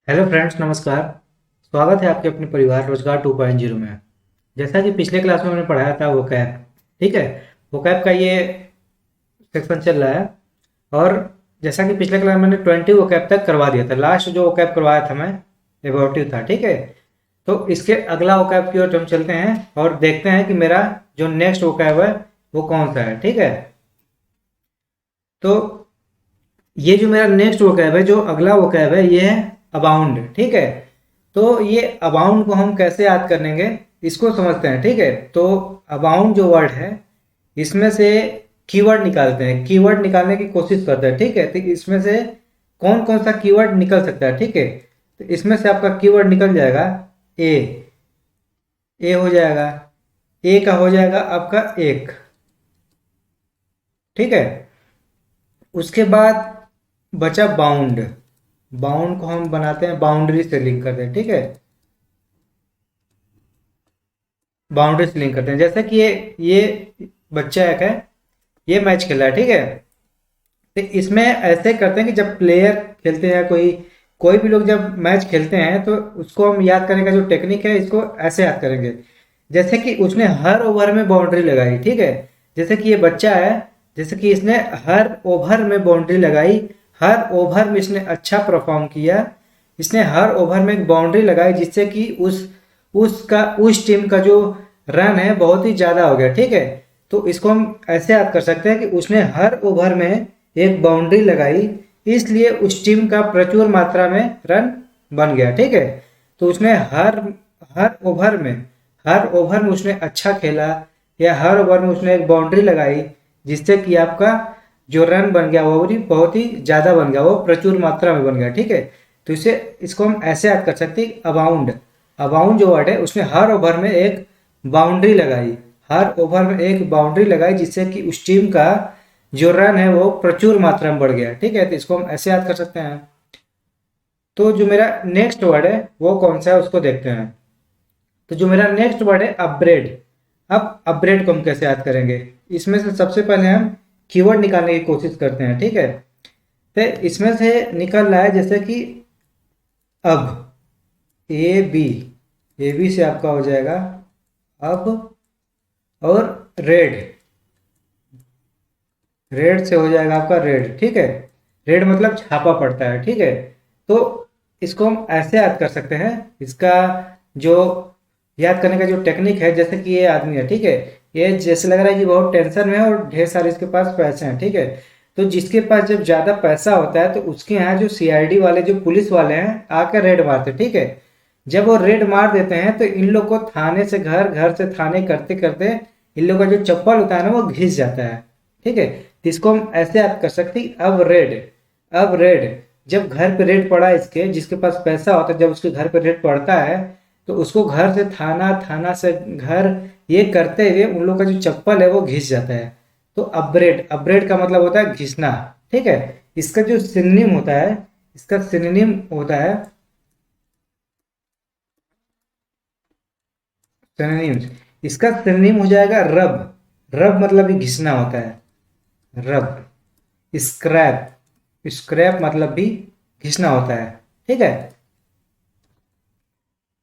Hello friends, नमस्कार। स्वागत है आपके अपने परिवार रोजगार 2.0 में। जैसा कि पिछले क्लास में हमने पढ़ाया था वो कैप, ठीक है। वो कैप का ये सेक्शन चल रहा है। और जैसा कि पिछले क्लास में मैंने 20 वो कैप तक करवा दिया था। लास्ट जो वो कैप करवाया था मैं, एबॉर्टिव था, ठीक है। तो इसके अगला वो कैप की ओर हम चलते हैं और देखते हैं कि मेरा जो नेक्स्ट वो कैप है वो कौन सा है, ठीक है। तो ये जो मेरा नेक्स्ट वोकैब है, जो अगला वोकैब है, ये है अबाउंड, ठीक है। तो ये अबाउंड को हम कैसे याद करेंगे, इसको समझते हैं, ठीक है। तो अबाउंड जो वर्ड है, इसमें से कीवर्ड निकालते हैं, कीवर्ड निकालने की कोशिश करते हैं, ठीक है। तो इसमें से कौन कौन सा कीवर्ड निकल सकता है, ठीक है। तो इसमें से आपका कीवर्ड निकल जाएगा ए। ए हो जाएगा, ए का हो जाएगा आपका एक, ठीक है। उसके बाद बचा बाउंड। बाउंड को हम बनाते हैं, बाउंड्री से लिंक करते हैं, ठीक है। बाउंड्री से लिंक करते हैं, जैसे कि ये बच्चा एक है, ये मैच खेल रहा है, ठीक है। तो इसमें ऐसे करते हैं कि जब प्लेयर खेलते हैं, कोई कोई भी लोग जब मैच खेलते हैं, तो उसको हम याद करने का जो टेक्निक है, इसको ऐसे याद करेंगे। जैसे कि उसने हर ओवर में बाउंड्री लगाई, ठीक है। जैसे कि ये बच्चा है, जैसे कि इसने हर ओवर में बाउंड्री लगाई, हर ओवर में इसने अच्छा परफॉर्म किया, इसने हर ओवर में एक बाउंड्री लगाई, जिससे कि उस टीम का जो रन है बहुत ही ज्यादा हो गया, ठीक है। तो इसको हम ऐसे याद कर सकते हैं कि उसने हर ओवर में एक बाउंड्री लगाई, इसलिए उस टीम का प्रचुर मात्रा में रन बन गया, ठीक है। तो उसने हर हर ओवर में हर ओवर में उसने अच्छा खेला, या हर ओवर में उसने एक बाउंड्री लगाई, जिससे कि आपका जो रन बन गया वो भी बहुत ही ज्यादा बन गया, वो प्रचुर मात्रा में बन गया, ठीक है। तो इसे इसको हम ऐसे याद कर सकते हैं, अबाउंड। अबाउंड जो वर्ड है, उसने हर ओवर में एक बाउंड्री लगाई, हर ओवर में एक बाउंड्री लगाई, जिससे कि उस टीम का जो रन है वो प्रचुर मात्रा में बढ़ गया, ठीक है। तो इसको हम ऐसे याद कर सकते हैं। तो जो मेरा नेक्स्ट वर्ड है वो कौन सा है, उसको देखते हैं। तो जो मेरा नेक्स्ट वर्ड है अपग्रेड। अब अपग्रेड को हम कैसे याद करेंगे, इसमें से सबसे पहले हम कीवर्ड निकालने की कोशिश करते हैं, ठीक है। तो इसमें से निकल रहा है जैसे कि अब, ए बी, ए बी से आपका हो जाएगा अब। और रेड, रेड से हो जाएगा आपका रेड, ठीक है। रेड मतलब छापा पड़ता है, ठीक है। तो इसको हम ऐसे याद कर सकते हैं, इसका जो याद करने का जो टेक्निक है, जैसे कि ये आदमी है, ठीक है। ये जैसे लग रहा है कि बहुत टेंशन में है और ढेर सारे इसके पास पैसे हैं, ठीक है। तो जिसके पास जब ज्यादा पैसा होता है, तो उसके यहाँ जो सीआईडी वाले, जो पुलिस वाले हैं, आकर रेड मारते, ठीक है। जब वो रेड मार देते हैं, तो इन लोग को थाने से घर, घर से थाने करते करते इन लोग का जो चप्पल होता है ना, वो घिस जाता है, ठीक है। तो इसको हम ऐसे याद कर सकते हैं, अब रेड। अब रेड, जब घर पे रेड पड़ा इसके, जिसके पास पैसा होता है, जब उसके घर पे रेड पड़ता है, तो उसको घर से थाना, थाना से घर, ये करते हुए उन लोग का जो चप्पल है वो घिस जाता है। तो अपग्रेड, अपग्रेड का मतलब होता है घिसना, ठीक है। इसका जो सिनोनिम होता है, इसका सिनोनिम होता है, सिनोनिम, इसका सिनोनिम हो जाएगा रब। रब मतलब भी घिसना होता है, रब। स्क्रैप, स्क्रैप मतलब भी घिसना होता है, ठीक है।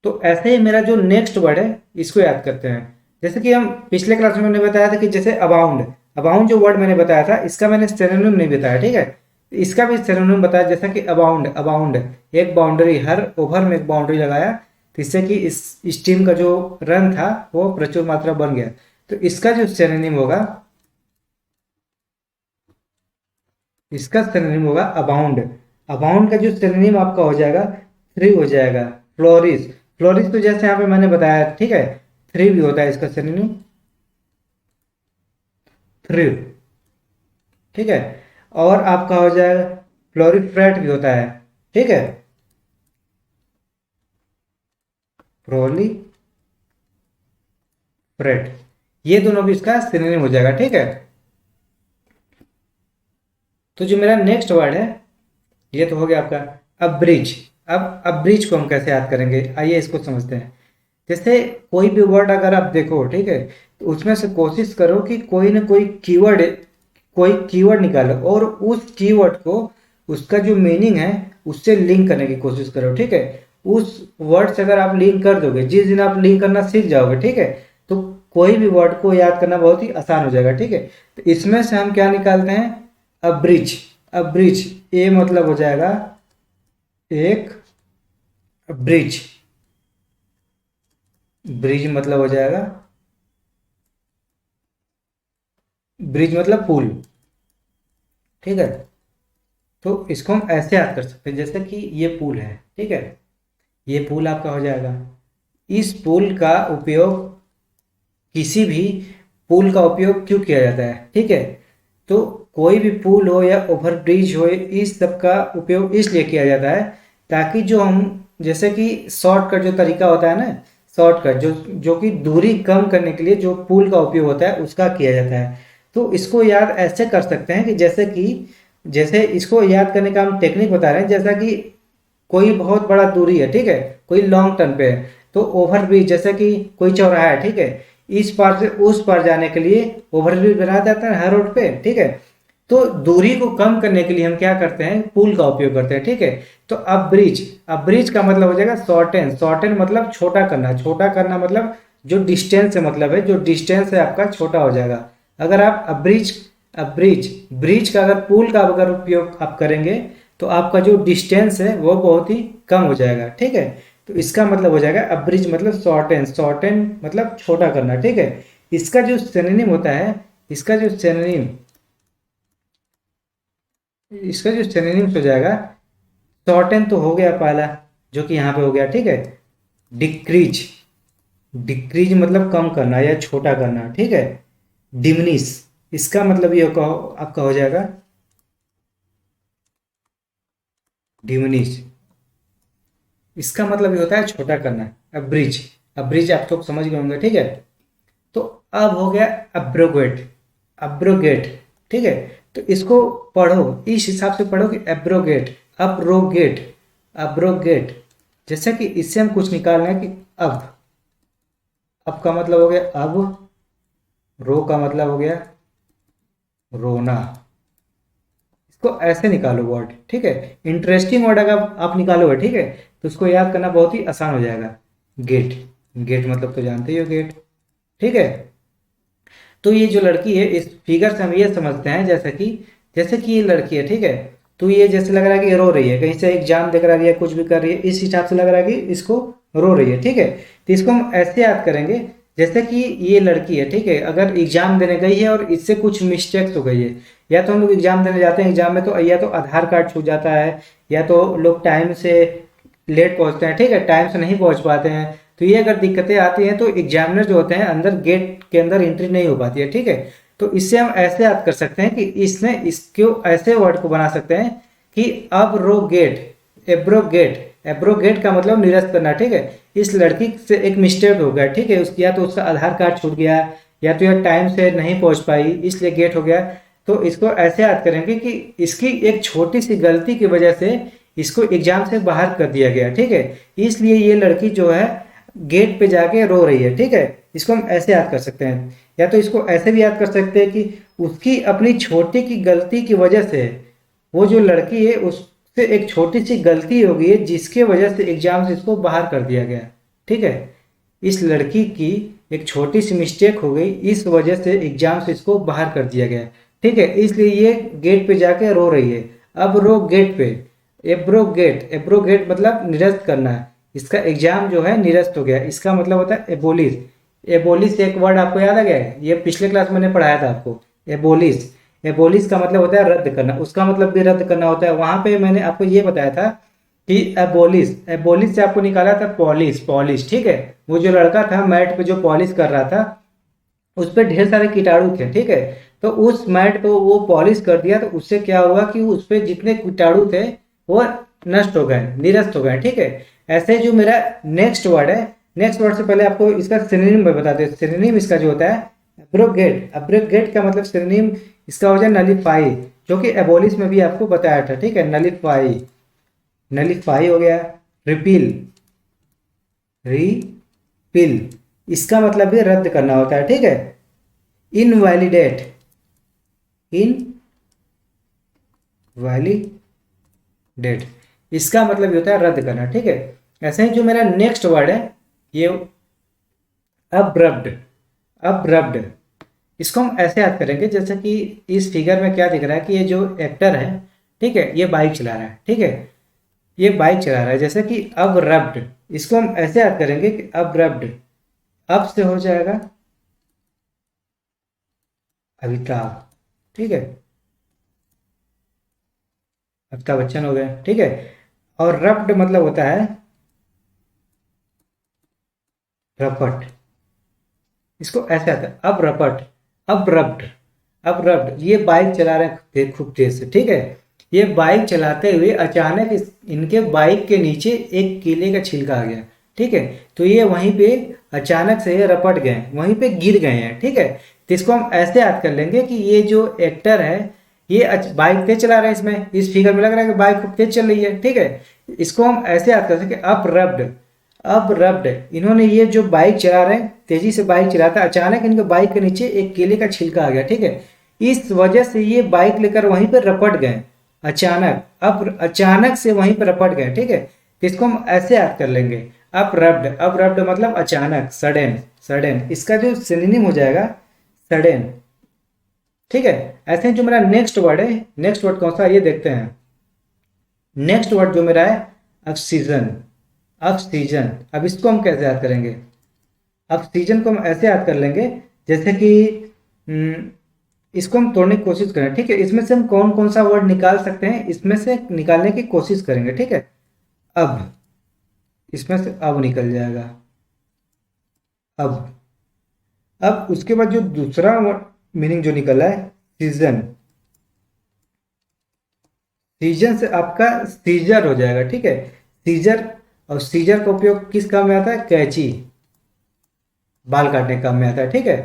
तो ऐसे ही मेरा जो नेक्स्ट वर्ड है, इसको याद करते हैं। जैसे कि हम पिछले क्लास में मैंने बताया था कि जैसे अबाउंड, अबाउंड जो वर्ड मैंने बताया था, इसका मैंने सिनोनिम नहीं बताया, ठीक है। इसका भी सिनोनिम बताया, जैसा कि अबाउंड, अबाउंड एक बाउंड्री, हर ओवर में एक बाउंड्री लगाया, तो इससे कि इस टीम का जो रन था वो प्रचुर मात्रा बन गया। तो इसका जो सिनोनिम होगा, इसका सिनोनिम होगा अबाउंड। अबाउंड का जो सिनोनिम आपका हो जाएगा थ्री हो जाएगा, फ्लोरिश। फ्लोरिश तो जैसे यहाँ पे मैंने बताया, ठीक है, थ्री भी होता है इसका सिनोनिम, थ्री, ठीक है। और आपका हो जाएगा प्लोरीफ्रेट भी होता है, ठीक है, प्रोलीफ्रेट, ये दोनों भी इसका सिनोनिम हो जाएगा, ठीक है। तो जो मेरा नेक्स्ट वर्ड है, ये तो हो गया आपका अब्रिज। अब अब्रिज को हम कैसे याद करेंगे, आइए इसको समझते हैं। जैसे कोई भी वर्ड अगर आप देखो, ठीक है, तो उसमें से कोशिश करो कि कोई ना कोई कीवर्ड निकालो, और उस कीवर्ड को उसका जो मीनिंग है उससे लिंक करने की कोशिश करो, ठीक है। उस वर्ड से अगर आप लिंक कर दोगे, जिस दिन आप लिंक करना सीख जाओगे, ठीक है, तो कोई भी वर्ड को याद करना बहुत ही आसान हो जाएगा, ठीक है। तो इसमें से हम क्या निकालते हैं, अब्रिज। अब्रिज, ए मतलब हो जाएगा एक ब्रिज, ब्रिज मतलब हो जाएगा, ब्रिज मतलब पुल, ठीक है। तो इसको हम ऐसे याद कर सकते हैं जैसे कि ये पुल है, ठीक है, ये पुल आपका हो जाएगा। इस पुल का उपयोग, किसी भी पुल का उपयोग क्यों किया जाता है, ठीक है। तो कोई भी पुल हो या ओवरब्रिज हो, इस सब का उपयोग इसलिए किया जाता है ताकि जो हम, जैसे कि शॉर्टकट जो तरीका होता है ना, शॉर्टकट जो कि दूरी कम करने के लिए जो पुल का उपयोग होता है उसका किया जाता है। तो इसको याद ऐसे कर सकते हैं कि जैसे इसको याद करने का हम टेक्निक बता रहे हैं, जैसा कि कोई बहुत बड़ा दूरी है, ठीक है, कोई लॉन्ग टर्न पे है, तो ओवरब्रिज, जैसे कि कोई चौराहा है, ठीक है, इस पार से उस पार जाने के लिए ओवरब्रिज बनाया जाता है हर रोड पे, ठीक है। तो दूरी को कम करने के लिए हम क्या करते हैं, पुल का उपयोग करते हैं, ठीक है। तो अब ब्रिज, अब ब्रिज का मतलब हो जाएगा शॉर्टेन। शॉर्टेन मतलब छोटा करना, छोटा करना मतलब जो डिस्टेंस से मतलब है, जो डिस्टेंस है आपका छोटा हो जाएगा। अगर आप ब्रिज ब्रिज का अगर पुल का अगर उपयोग आप करेंगे तो आपका जो डिस्टेंस है वो बहुत ही कम हो जाएगा, ठीक है। तो इसका मतलब हो जाएगा अब्रिज मतलब शॉर्टेन, शॉर्टेन मतलब छोटा करना, ठीक है। इसका जो सिनोनिम होता है, इसका जो सिनोनिम इसका जो सिनोनिम हो जाएगा, शॉर्टेन तो हो गया पहला जो कि यहाँ पे हो गया, ठीक है। डिक्रीज, डिक्रीज मतलब कम करना या छोटा करना, ठीक है। डिमिनिश, इसका मतलब ये आपका हो जाएगा डिमिनिश, इसका मतलब ये होता है छोटा करना। अब्रिज, अब्रिज आप तो समझ गए होंगे, ठीक है। तो अब हो गया अब्रोगेट, अब्रोगेट, ठीक है। तो इसको पढ़ो, इस हिसाब से पढ़ो कि एब्रोगेट, अब्रोगेट, अब्रोगेट, जैसे कि इससे हम कुछ निकालना है कि अब का मतलब हो गया अब, रो का मतलब हो गया रोना, इसको ऐसे निकालो वर्ड, ठीक है। इंटरेस्टिंग वर्ड अगर आप निकालोगे, ठीक है, तो उसको याद करना बहुत ही आसान हो जाएगा। गेट, गेट मतलब तो जानते ही हो, गेट, ठीक है। तो ये जो लड़की है, इस फिगर से हम ये समझते हैं जैसे कि ये लड़की है, ठीक है। तो ये जैसे लग रहा है कि रो रही है, कहीं से एग्जाम देकर आ रही है, कुछ भी कर रही है, इस हिसाब से लग रहा है कि इसको रो रही है, ठीक है। तो इसको हम ऐसे याद करेंगे जैसे कि ये लड़की है, ठीक है, अगर एग्जाम देने गई है और इससे कुछ मिस्टेक्स हो गई है, या तो हम लोग एग्जाम देने जाते हैं, एग्जाम में तो या तो आधार कार्ड छूट जाता है, या तो लोग टाइम से लेट पहुंचते हैं, ठीक है, टाइम से नहीं पहुंच पाते हैं। तो ये अगर दिक्कतें आती हैं तो एग्जामिनर जो होते हैं अंदर, गेट के अंदर एंट्री नहीं हो पाती है, ठीक है। तो इससे हम ऐसे याद कर सकते हैं कि इसको ऐसे वर्ड को बना सकते हैं कि अब्रोगेट, एब्रोगेट, एब्रोगेट का मतलब निरस्त करना, ठीक है। इस लड़की से एक मिस्टेक हो गया, ठीक है, उसकी या तो उसका आधार कार्ड छूट गया, या तो यह टाइम से नहीं पहुंच पाई इसलिए गेट हो गया। तो इसको ऐसे याद करेंगे कि इसकी एक छोटी सी गलती की वजह से इसको एग्जाम से बाहर कर दिया गया, ठीक है। इसलिए ये लड़की जो है गेट पे जाके रो रही है, ठीक है। इसको हम ऐसे याद कर सकते हैं, या तो इसको ऐसे भी याद कर सकते हैं कि उसकी अपनी छोटी की गलती की वजह से, वो जो लड़की है उससे एक छोटी सी गलती हो गई है जिसके वजह से एग्जाम से इसको बाहर कर दिया गया, ठीक है। इस लड़की की एक छोटी सी मिस्टेक हो गई, इस वजह से एग्जाम से इसको बाहर कर दिया गया, ठीक है। इसलिए ये गेट पे जाके रो रही है। अब रो गेट पे, एब्रोगेट, एब्रोगेट मतलब निरस्त करना है, इसका एग्जाम जो है निरस्त हो गया, इसका मतलब होता है एबोलिश। एबोलिश एक वर्ड आपको याद आ गया है, ये पिछले क्लास में मैंने पढ़ाया था आपको। एबोलिश, एबोलिश का मतलब होता है रद्द करना, उसका मतलब भी रद्द करना होता है। वहां पे मैंने आपको ये बताया था कि एबोलिश, एबोलिश से आपको निकाला था पॉलिश, पॉलिश, ठीक है। वो जो लड़का था मैट पे जो पॉलिश कर रहा था, उस पर ढेर सारे कीटाणु थे, ठीक है। तो उस मैट को वो पॉलिश कर दिया, तो उससे क्या हुआ कि उस पर जितने कीटाणु थे वो नष्ट हो गए, निरस्त हो गए, ठीक है। ऐसे जो मेरा नेक्स्ट वर्ड है, नेक्स्ट वर्ड से पहले आपको इसका सिनोनिम बताते हैं। सिनोनिम इसका जो होता है एब्रोगेट, एब्रोगेट का मतलब सिनोनिम इसका हो जाए नलीफाई, जो कि एबोलिश में भी आपको बताया था, ठीक है। नलीफाई, नलीफाई हो गया। रिपील, रिपील, इसका मतलब भी रद्द करना होता है, ठीक है। Invalidate, invalidate, dead. इसका मतलब ये होता है रद्द करना, ठीक है। ऐसे ही जो मेरा नेक्स्ट वर्ड है ये अब्रप्ट। अब्रप्ट इसको हम ऐसे याद करेंगे जैसे कि इस फिगर में क्या दिख रहा है कि ये जो एक्टर है, ठीक है, ये बाइक चला रहा है, ठीक है, ये बाइक चला रहा है, जैसे कि अब्रप्ट इसको हम ऐसे याद करेंगे कि अब्रप्ट अब से हो जाएगा अमिताभ, ठीक है, अमिताभ बच्चन हो गए, ठीक है। और रप्ट मतलब होता है रपट, इसको ऐसे आता है अब रपट, अब रप्ट, अब रप्ट। ये बाइक चला रहे हैं खूब तेज से, ठीक है, ये बाइक चलाते हुए अचानक इनके बाइक के नीचे एक केले का छिलका आ गया, ठीक है, तो ये वहीं पे अचानक से ये रपट गए, वहीं पे गिर गए हैं, ठीक है। तो इसको हम ऐसे याद कर लेंगे कि ये जो एक्टर है ये बाइक तेज चला रहा है, इसमें इस फिगर में लग रहा है कि बाइक खूब तेज चल रही है, ठीक है। इसको हम ऐसे याद कर सकते हैं अप रप्ड, अब रप्ड इन्होंने ये जो बाइक चला रहे हैं तेजी से बाइक चलाता अचानक इनके बाइक के नीचे एक केले का छिलका आ गया, ठीक है, इस वजह से ये बाइक लेकर वहीं पर रपट गए अचानक, अब अचानक से वहीं पर रपट गए, ठीक है। तो इसको हम ऐसे याद कर लेंगे अप रप्ड, अप रप्ड मतलब अचानक, सडन, सडन, इसका जो सिनोनिम हो जाएगा सडन, ठीक है। ऐसे जो मेरा नेक्स्ट वर्ड है, नेक्स्ट वर्ड कौन सा है ये देखते हैं। नेक्स्ट वर्ड जो मेरा है ऑक्सीजन, ऑक्सीजन। अब इसको हम कैसे याद करेंगे, ऑक्सीजन को हम ऐसे याद कर लेंगे जैसे कि इसको हम तोड़ने की कोशिश करें, ठीक है, इसमें से हम कौन कौन सा वर्ड निकाल सकते हैं इसमें से निकालने की कोशिश करेंगे, ठीक है। अब इसमें से अब निकल जाएगा, अब उसके बाद जो दूसरा मीनिंग जो निकला है सीजन, सीजन से आपका सीजर हो जाएगा, ठीक है, सीजर। और सीजर का उपयोग किस काम में आता है, कैंची, बाल काटने काम में आता है, ठीक है।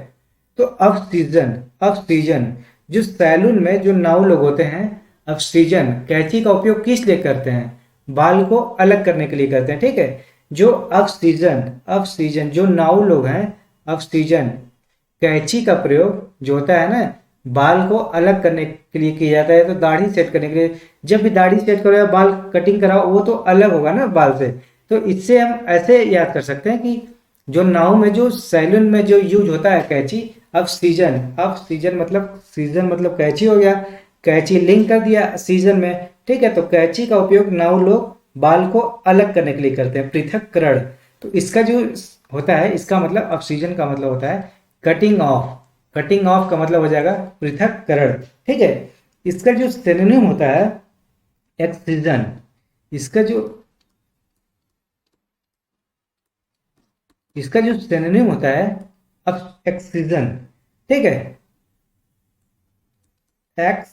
तो ऑक्सीजन, ऑक्सीजन जो सैलून में जो नाऊ लोग होते हैं ऑक्सीजन कैंची का उपयोग किस लिए करते हैं, बाल को अलग करने के लिए करते हैं, ठीक है। जो ऑक्सीजन, ऑक्सीजन जो नाऊ लोग हैं ऑक्सीजन कैंची का प्रयोग जो होता है ना बाल को अलग करने के लिए किया जाता है, तो दाढ़ी सेट करने के लिए, जब भी दाढ़ी सेट करो या बाल कटिंग कराओ वो तो अलग होगा ना बाल से, तो इससे हम ऐसे याद कर सकते हैं कि जो नाव में जो सैलून में जो यूज होता है कैंची, अब सीजन, अब सीजन मतलब सीजन मतलब कैंची हो गया, कैंची लिंक कर दिया सीजन में, ठीक है। तो कैंची का उपयोग नाव लोग बाल को अलग करने के लिए करते हैं, पृथक्करण। तो इसका जो होता है इसका मतलब ऑक्सीजन का मतलब होता है कटिंग ऑफ, कटिंग ऑफ का मतलब हो जाएगा पृथक्करण, ठीक है। इसका जो सिनोनिम होता है एक्सीजन, इसका जो सिनोनिम होता है अब एक्सीजन, ठीक है, एक्स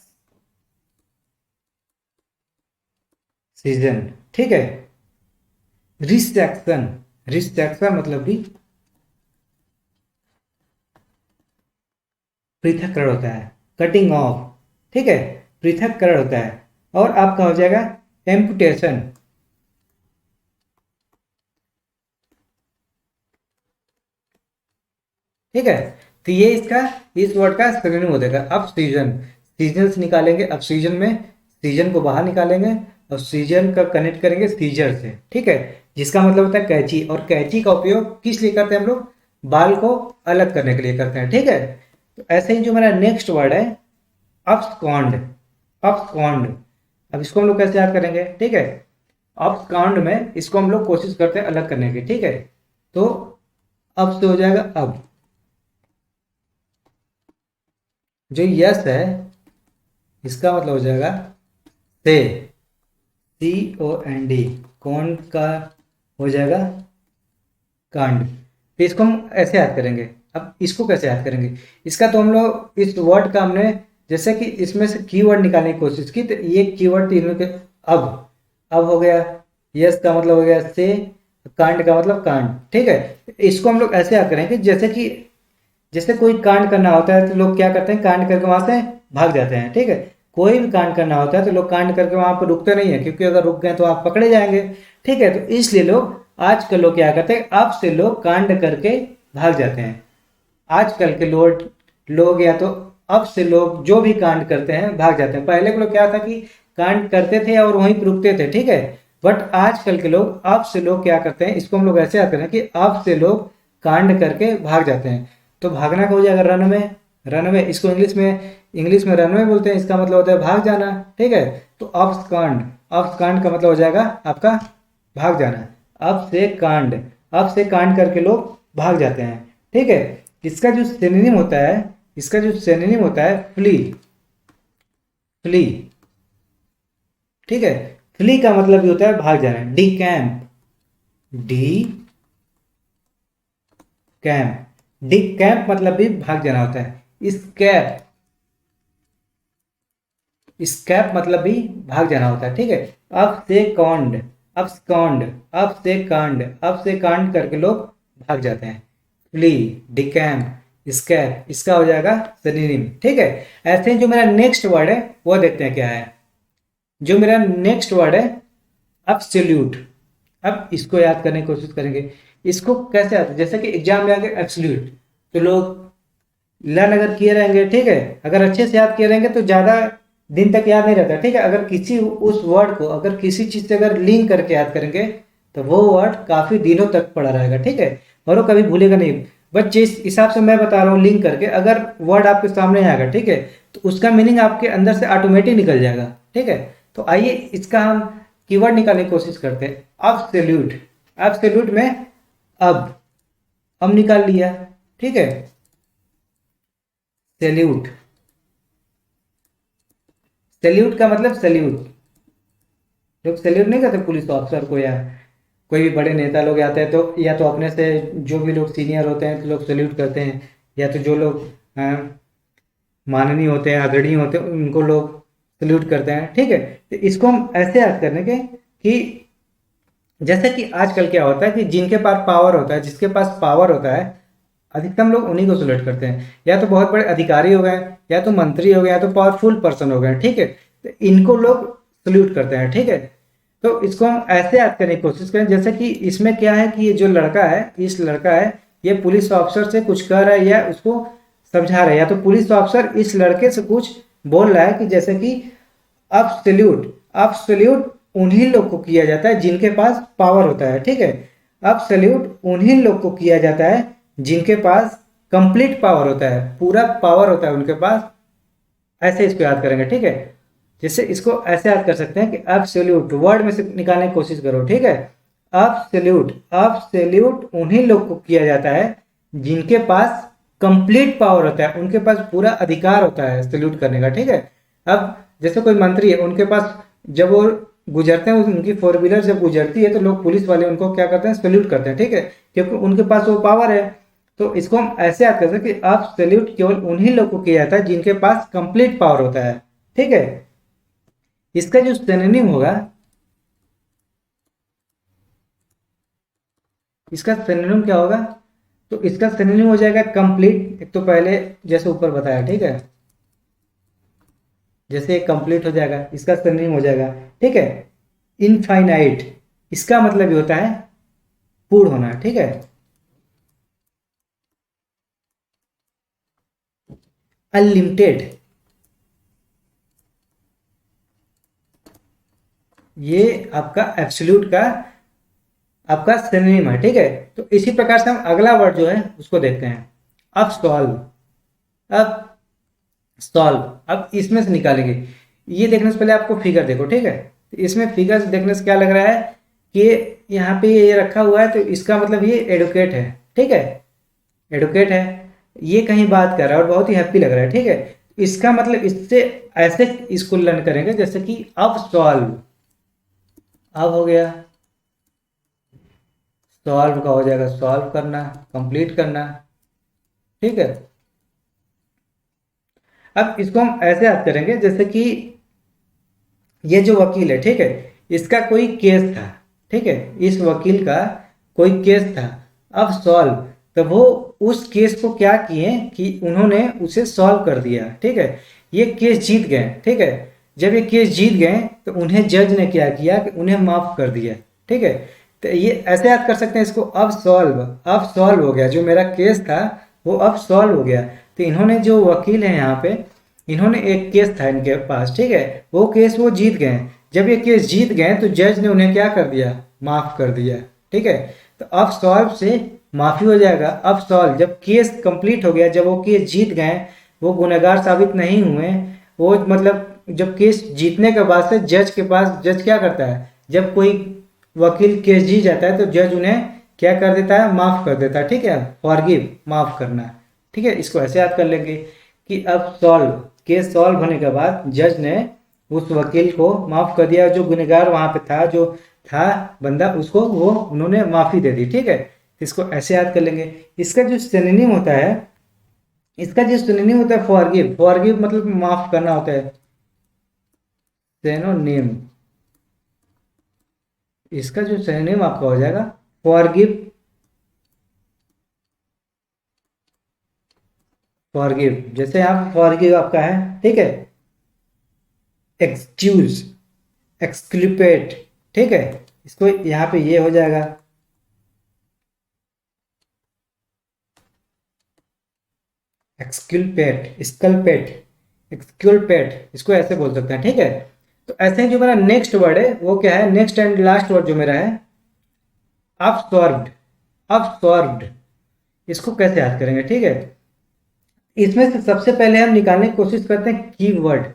सीजन, ठीक है। रिसेक्शन, रिसेक्शन मतलब भी पृथक्करण होता है, कटिंग ऑफ, ठीक है, पृथक्करण होता है। और आपका हो जाएगा एम्पुटेशन, ठीक है। तो ये इसका इस वर्ड का सिनोनिम हो जाएगा अब सीजन, सीजन से निकालेंगे अब सीजन में, सीजन को बाहर निकालेंगे और सीजन का कनेक्ट करेंगे सीजर से, ठीक है, जिसका मतलब होता है कैंची। और कैंची का उपयोग किस लिए करते हैं हम लोग, बाल को अलग करने के लिए करते हैं, ठीक है। तो ऐसे ही जो मेरा नेक्स्ट वर्ड है अपस्कॉन्ड, अपस्कॉन्ड। अब इसको हम लोग कैसे याद करेंगे, ठीक है, अपस्कॉन्ड में इसको हम लोग कोशिश करते हैं अलग करने की, ठीक है। तो अब से हो जाएगा अब, जो यस है इसका मतलब हो जाएगा से, COND, कौन का हो जाएगा कांड। तो इसको हम ऐसे याद करेंगे। अब इसको कैसे याद करेंगे, इसका तो हम लोग इस वर्ड का हमने जैसे कि इसमें से कीवर्ड निकालने की कोशिश की, तो ये कीवर्ड तीनों के अब हो गया, यस का मतलब हो गया से, कांड का मतलब कांड, ठीक है। इसको हम लोग ऐसे याद करेंगे जैसे कि जैसे कोई कांड करना होता है तो लोग क्या करते हैं, कांड करके वहां से भाग जाते हैं, ठीक है। कोई भी कांड करना होता है तो लोग कांड करके वहां पर रुकते नहीं है, क्योंकि अगर रुक गए तो आप पकड़े जाएंगे, ठीक है। तो इसलिए लोग आजकल लोग क्या करते हैं, अब से लोग कांड करके भाग जाते हैं। आजकल के लोग या तो अब से लोग जो भी कांड करते हैं भाग जाते हैं। पहले के लोग क्या था कि कांड करते थे और वहीं रुकते थे, ठीक है। बट आजकल के लोग, अब से लोग क्या करते हैं, इसको हम लोग ऐसे याद करें कि अब से लोग कांड करके भाग जाते हैं। तो भागना का हो जाएगा रन में, रन में इसको इंग्लिश में रनवे बोलते हैं, इसका मतलब होता है भाग जाना, ठीक है। तो अब्सकॉन्ड, अब्सकॉन्ड का मतलब हो जाएगा आपका भाग जाना। अब से कांड करके लोग भाग जाते हैं, ठीक है। इसका जो सिनोनिम होता है, इसका जो सिनोनिम होता है फ्ली, फ्ली, ठीक है। फ्ली का मतलब भी होता है भाग जाना। D camp, D camp, D camp मतलब भी भाग जाना होता है। स्कैप, स्कैप मतलब भी भाग जाना होता है, ठीक है। अब से कॉन्ड, अब्सकॉन्ड, अब से कांड करके लोग भाग जाते हैं। फ्ली, डिकैम्प, स्कैप, इसका हो जाएगा सिनोनिम, ठीक है। ऐसे ही जो मेरा नेक्स्ट वर्ड है वो देखते हैं क्या है। जो मेरा नेक्स्ट वर्ड है एब्सोल्यूट। अब इसको याद करने की कोशिश करेंगे। इसको कैसे आता है, जैसे कि एग्जाम में आगे एब्सोल्यूट, तो लोग लर्न अगर किए रहेंगे, ठीक है, अगर अच्छे से याद किए रहेंगे तो ज़्यादा दिन तक याद नहीं रहता, ठीक है। अगर किसी उस वर्ड को अगर किसी चीज़ से अगर लिंक करके याद करेंगे तो वो वर्ड काफ़ी दिनों तक पड़ा रहेगा, ठीक है, और वो कभी भूलेगा नहीं। बट जिस हिसाब से मैं बता रहा हूँ लिंक करके, अगर वर्ड आपके सामने आएगा, ठीक है, तो उसका मीनिंग आपके अंदर से ऑटोमेटिक निकल जाएगा, ठीक है। तो आइए इसका हम कीवर्ड निकालने की कोशिश करते हैं। एब्सोल्यूट, एब्सोल्यूट में अब निकाल लिया, ठीक है। सैल्यूट, सैल्यूट का मतलब सैल्यूट, लोग सैल्यूट नहीं करते पुलिस ऑफिसर को या कोई भी बड़े नेता लोग आते हैं तो, या तो अपने से जो भी लोग सीनियर होते हैं तो लोग सैल्यूट करते हैं, या तो जो लोग माननीय होते हैं, आदरणीय होते हैं, उनको लोग सैल्यूट करते हैं, ठीक है। तो इसको हम ऐसे याद करने के कि जैसे कि आजकल क्या होता है कि जिनके पास पावर होता है, जिसके पास पावर होता है, अधिकतम लोग उन्हीं को सैल्यूट करते हैं। या तो बहुत बड़े अधिकारी हो गए, या तो मंत्री हो गए, या तो पावरफुल पर्सन हो गए, ठीक है, तो इनको लोग सैल्यूट करते हैं, ठीक है। तो इसको हम ऐसे याद करने की कोशिश करें, जैसे कि इसमें क्या है कि ये जो लड़का है, इस लड़का है, ये पुलिस ऑफिसर से कुछ कह रहा है या उसको समझा रहा है, या तो पुलिस ऑफिसर इस लड़के से कुछ बोल रहा है कि जैसे कि अब सैल्यूट उन्हीं लोग को किया जाता है जिनके पास पावर होता है, ठीक है। अब सैल्यूट उन्हीं लोग को किया जाता है जिनके पास कंप्लीट पावर होता है, पूरा पावर होता है उनके पास। ऐसे इसको याद करेंगे, ठीक है। जैसे इसको ऐसे याद कर सकते हैं कि एब्सोल्यूट वर्ड में से निकालने की कोशिश करो, ठीक है। एब्सोल्यूट उन्हीं लोग को किया जाता है जिनके पास कंप्लीट पावर होता है, उनके पास पूरा अधिकार होता है सैल्यूट करने का, ठीक है। अब जैसे कोई मंत्री है, उनके पास जब वो गुजरते हैं, उनकी फोर व्हीलर जब गुजरती है तो लोग पुलिस वाले उनको क्या करते हैं, सैल्यूट करते हैं, ठीक है, क्योंकि उनके पास वो पावर है। तो इसको हम ऐसे याद करते हैं कि अब सैल्यूट केवल उन्हीं लोग को किया जाता है जिनके पास कंप्लीट पावर होता है, ठीक है। इसका जो सिनोनिम होगा, इसका सिनोनिम क्या होगा, तो इसका सिनोनिम हो जाएगा कंप्लीट। एक तो पहले जैसे ऊपर बताया, ठीक है, जैसे कंप्लीट हो जाएगा, इसका सिनोनिम हो जाएगा, ठीक है, इनफाइनाइट। इसका मतलब ये होता है पूर्ण होना, ठीक है। अनलिमिटेड, ये आपका एब्सोल्यूट का आपका सिनोनिम है, ठीक है। तो इसी प्रकार से हम अगला वर्ड जो है उसको देखते हैं। अब सॉल्व, अब इसमें से निकालेंगे। ये देखने से पहले आपको फिगर देखो, ठीक है। तो इसमें फिगर देखने से क्या लग रहा है कि यहाँ पे ये रखा हुआ है, तो इसका मतलब ये एडुकेट है, ठीक है, एडुकेट है, ये कहीं बात कर रहा है और बहुत ही हैप्पी लग रहा है, ठीक है। इसका मतलब इससे ऐसे इसको लर्न करेंगे जैसे कि अब सॉल्व, अब हो गया, सॉल्व का हो जाएगा सॉल्व करना, कंप्लीट करना, ठीक है। अब इसको हम ऐसे याद करेंगे जैसे कि ये जो वकील है, ठीक है, इसका कोई केस था, ठीक है, इस वकील का कोई केस था। अब सॉल्व, तो वो उस केस को क्या किए कि उन्होंने उसे सॉल्व कर दिया, ठीक है, ये केस जीत गए, ठीक है। जब ये केस जीत गए तो उन्हें जज ने क्या किया कि उन्हें माफ कर दिया, ठीक है। तो ये ऐसे याद कर सकते हैं इसको, अब सॉल्व हो गया, जो मेरा केस था वो अब सॉल्व हो गया। तो इन्होंने जो वकील है यहाँ पे, इन्होंने एक केस था इनके पास, ठीक है, वो केस वो जीत गए। जब ये केस जीत गए तो जज ने उन्हें क्या कर दिया, माफ कर दिया, ठीक है। तो अब सॉल्व से माफी हो जाएगा। अब सॉल्व जब केस कंप्लीट हो गया, जब वो केस जीत गए, वो गुनहगार साबित नहीं हुए, वो मतलब जब केस जीतने के बाद से जज के पास, जज क्या करता है, जब कोई वकील केस जीत जाता है तो जज उन्हें क्या कर देता है, माफ कर देता है, ठीक है, फॉरगिव, माफ करना, ठीक है। इसको ऐसे याद कर लेंगे कि अब सॉल्व, केस सॉल्व होने के बाद जज ने उस वकील को माफ कर दिया, जो गुनहगार वहां पे था, जो था बंदा, उसको वो उन्होंने माफी दे दी, ठीक है। इसको ऐसे याद कर लेंगे। इसका जो सिनोनिम होता है, इसका जो सिनोनिम होता है फॉरगिव, फॉरगिव मतलब माफ करना होता है, सिनोनिम। इसका जो सिनोनिम आपका हो जाएगा फॉरगिव, फॉरगिव, जैसे यहाँ फॉरगिव आपका है, ठीक है, एक्सक्यूज, एक्सक्लिपेट, ठीक है। इसको यहाँ पे ये हो जाएगा एक्सक्यूलपेट, स्कल्पेट, एक्सक्यूलपेट, इसको ऐसे बोल सकते हैं, ठीक है। तो ऐसे ही जो मेरा नेक्स्ट वर्ड है वो क्या है, नेक्स्ट एंड लास्ट वर्ड जो मेरा है अब्सॉर्ब्ड, अब्सॉर्ब्ड। इसको कैसे याद करेंगे, ठीक है। इसमें से सबसे पहले हम निकालने की कोशिश करते हैं की वर्ड,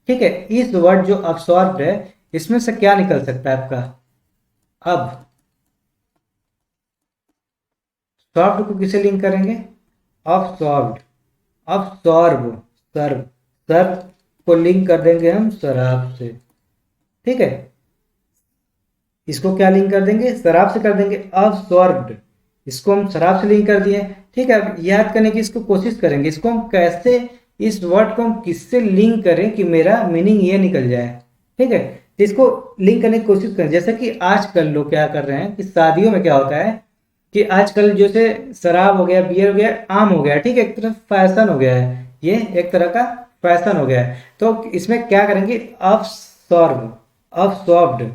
ठीक है। इस वर्ड जो अब्सॉर्ब्ड है, इसमें से क्या निकल सकता है आपका, अब सॉफ्ट को किसे लिंक करेंगे, अब्सॉर्ब्ड, अब्सॉर्ब, सर्व, सर्व को लिंक कर देंगे हम शराब से, ठीक है। इसको क्या लिंक कर देंगे, शराब से कर देंगे, अब्सॉर्ब्ड, इसको हम शराब से लिंक कर दिए, ठीक है। अब याद करने की इसको कोशिश करेंगे, इसको हम कैसे, इस वर्ड को हम किससे लिंक करें कि मेरा मीनिंग ये निकल जाए, ठीक है। तो इसको लिंक करने की कोशिश करें, जैसे कि आजकल लोग क्या कर रहे हैं कि शादियों में क्या होता है कि आजकल जैसे शराब हो गया, बियर हो गया, आम हो गया, ठीक है, एक तरह फैशन हो गया है, ये एक तरह का फैशन हो गया है। तो इसमें क्या करेंगे, अब्सॉर्ब, अब्सॉर्ब्ड,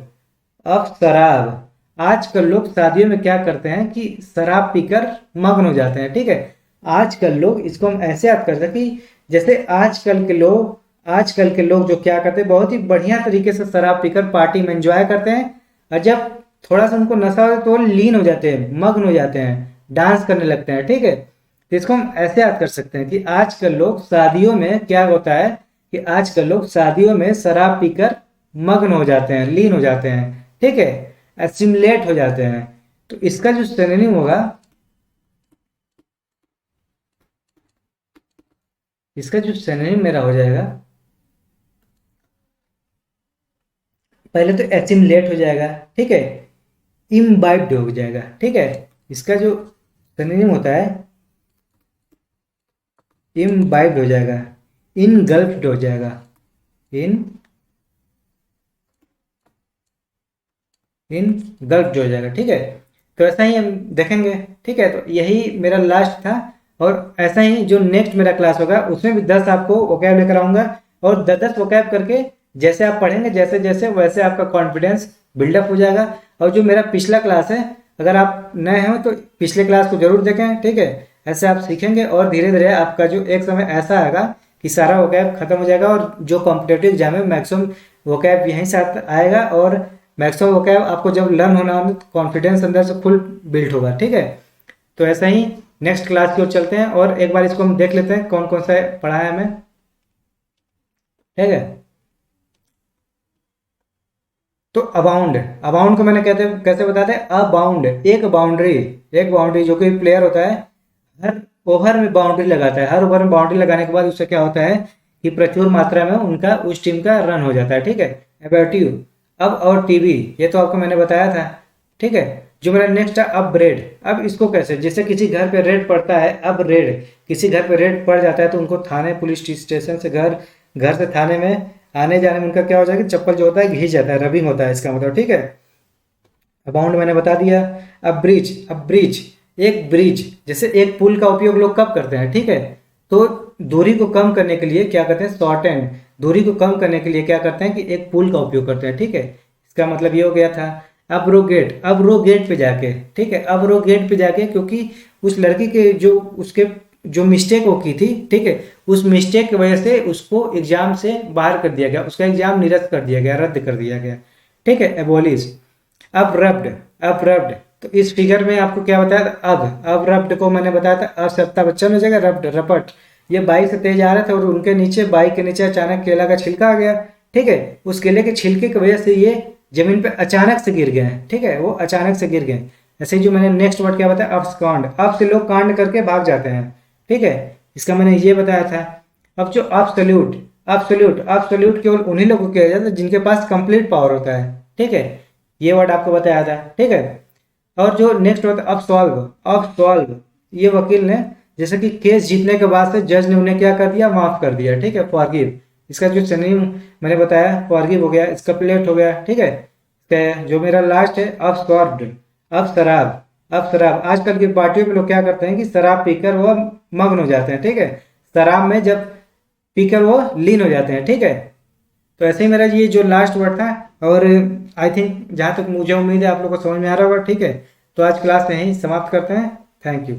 अब शराब, आजकल लोग शादियों में क्या करते हैं कि शराब पीकर मग्न हो जाते हैं, ठीक है। आजकल लोग, इसको हम ऐसे याद करते हैं कि जैसे आजकल के लोग जो क्या करते हैं, बहुत ही बढ़िया तरीके से शराब पीकर पार्टी में एंजॉय करते हैं, और जब थोड़ा सा उनको नशा होता है तो वो लीन हो जाते हैं, मग्न हो जाते हैं, डांस करने लगते हैं, ठीक है। तो इसको हम ऐसे याद कर सकते हैं कि आजकल लोग शादियों में क्या होता है कि आजकल लोग शादियों में शराब पीकर मग्न हो जाते हैं, लीन हो जाते हैं, ठीक है, एसिमुलेट हो जाते हैं। तो इसका जो सिनोनिम होगा, इसका जो सिनोनिम मेरा हो जाएगा, पहले तो एसिमुलेट हो जाएगा, ठीक है, इम्बाइब्ड हो जाएगा, ठीक है। इसका जो सिनोनिम होता है इम्बाइब्ड हो जाएगा, इनगल्फ्ड हो जाएगा, इन गल्फ हो जाएगा, ठीक है। तो ऐसा ही हम देखेंगे, ठीक है। तो यही मेरा लास्ट था, और ऐसा ही जो नेक्स्ट मेरा क्लास होगा उसमें भी 10 आपको वोकैब लेकर आऊंगा, और 10 वोकैब करके जैसे आप पढ़ेंगे, जैसे जैसे वैसे आपका कॉन्फिडेंस बिल्डअप हो जाएगा। और जो मेरा पिछला क्लास है, अगर आप नए हो तो पिछले क्लास को जरूर देखें, ठीक है। ऐसे आप सीखेंगे और धीरे धीरे आपका जो एक समय ऐसा आएगा कि सारा वोकैब खत्म हो जाएगा, और जो कॉम्पिटेटिव एग्जाम है मैक्सिमम वोकैब यहीं से आएगा, और मैक्सिमम वोकैब आपको जब लर्न होना हो तो कॉन्फिडेंस अंदर से फुल बिल्ड होगा, ठीक है। तो ऐसा ही नेक्स्ट क्लास की ओर चलते हैं, और एक बार इसको हम देख लेते हैं कौन कौन सा पढ़ा है हमें, ठीक है। तो अबाउंड, अबाउंड को मैंने कहते कैसे बताते हैं, अबाउंड, एक बाउंड्री, एक बाउंड्री, जो कि प्लेयर होता है हर ओवर में बाउंड्री लगाता है, हर ओवर में बाउंड्री लगाने के बाद उससे क्या होता है कि प्रचुर मात्रा में उनका उस टीम का रन हो जाता है, ठीक है। अबैटिव, अब और टीवी, ये तो आपको मैंने बताया था, ठीक है। जो मेरा नेक्स्ट है अब रेड, अब इसको कैसे, जैसे किसी घर पे रेड पड़ता है, अब रेड, किसी घर पे रेड पड़ जाता है तो उनको थाने, पुलिस स्टेशन से घर, घर से थाने में आने जाने में उनका क्या हो जाएगा, चप्पल जो होता है घिस जाता है, रबिंग होता है इसका मतलब, ठीक है। अबाउंड मैंने बता दिया। अब ब्रिज, अब ब्रिज, एक ब्रिज, जैसे एक पुल का उपयोग लोग कब करते हैं, ठीक है, तो दूरी को कम करने के लिए क्या करते हैं, शॉर्ट एंड, दूरी को कम करने के लिए क्या करते हैं कि एक पुल का उपयोग करते हैं, ठीक है। इसका मतलब ये हो गया था। अब रो गेट, अब रो गेट पे जाके, ठीक है, अब रो गेट पे जाके, क्योंकि उस लड़की के जो उसके जो मिस्टेक वो की थी, ठीक है, उस मिस्टेक की वजह से उसको एग्जाम से बाहर कर दिया गया, उसका एग्जाम निरस्त कर दिया गया, रद्द कर दिया गया, ठीक है। एबोलिश, अपरप्ट, अपरप्ट। तो इस फिगर में आपको क्या बताया था, अब रप्ट को मैंने बताया था असत्ता बच्चन हो जाएगा, रप्ट रपट। ये बाइक से तेज आ रहे थे और उनके नीचे, बाइक के नीचे अचानक केला का छिलका आ गया, ठीक है। उस केले के छिलके की वजह से ये जमीन पे अचानक से गिर गए हैं, ठीक है, वो अचानक से गिर गए। ऐसे ही जो मैंने नेक्स्ट वर्ड क्या बताया, अपस्कांड, अप से लोग कांड करके भाग जाते हैं, ठीक है, इसका मैंने ये बताया था। अब जो अब्सोल्यूट, अब्सोल्यूट, अब्सोल्यूट केवल उन्हीं लोगों को किया जाता है जिनके पास कंप्लीट पावर होता है, ठीक है, ये वर्ड आपको बताया था, ठीक है। और जो नेक्स्ट होता है अपसॉल्व, अपसॉल्व, ये वकील ने जैसे कि केस जीतने के बाद से जज ने उन्हें क्या कर दिया, माफ कर दिया, ठीक है, फॉरगिव। इसका जो सिनोनिम मैंने बताया, फॉरगिव हो गया, इसका प्लेट हो गया, ठीक है। जो मेरा लास्ट है अपसॉर्ब्ड, अब शराब, अब शराब। आजकल की पार्टियों में लोग क्या करते हैं कि शराब पीकर वो मग्न हो जाते हैं, ठीक है, शराब में जब पीकर वो लीन हो जाते हैं, ठीक है। तो ऐसे ही मेरा ये जो लास्ट वर्ड था, और आई थिंक जहाँ तक मुझे उम्मीद है आप लोग को समझ में आ रहा होगा, ठीक है। तो आज क्लास में यहीं समाप्त करते हैं। Thank you.